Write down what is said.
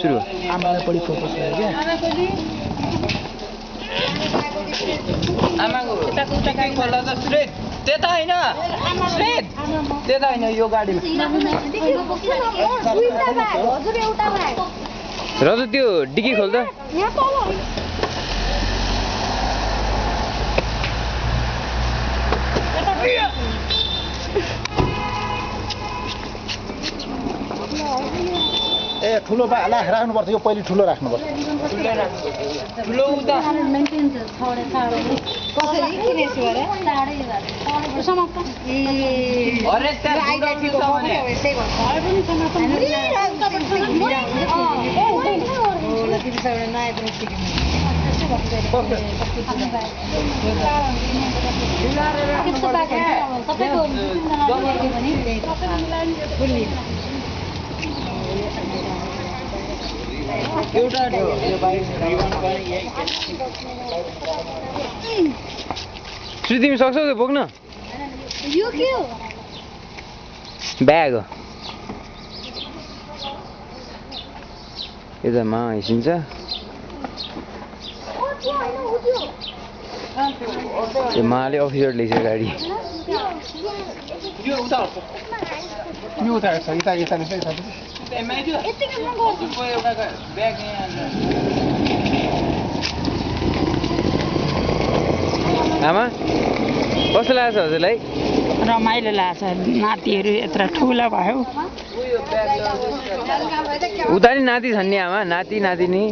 सुरु आमालाई बढी फोकस गरे क्या आमाको खोला त सुरेश त्यता हैन सुरेश त्यता हैन यो गाडीमा रजु त्यो डिकी खोल त ए ठुलो राख्नुपर्छ यो पहिले ठुलो राख्नुपर्छ ठुलो उता कसरी किनेछ गरे समाप्त अरे त्यहाँ आइराखेको भने यसै गर्छ पनि समाप्त नयाँ पनि सिक्नु एउटा श्री तिमी सक्छौ त्यो बोक्न यो के हो ब्याग हो यता मा हिँड्छ यो माले अफिसर ल्याइछ गाडी यो उता यो उता हेर्छ यता यता आमा कस्तो लाग्छ हजुरलाई रमाइलो लाग्छ नातिहरू यत्र ठुला भयो उता नि नाति छन् नि आमा नाति नातिनी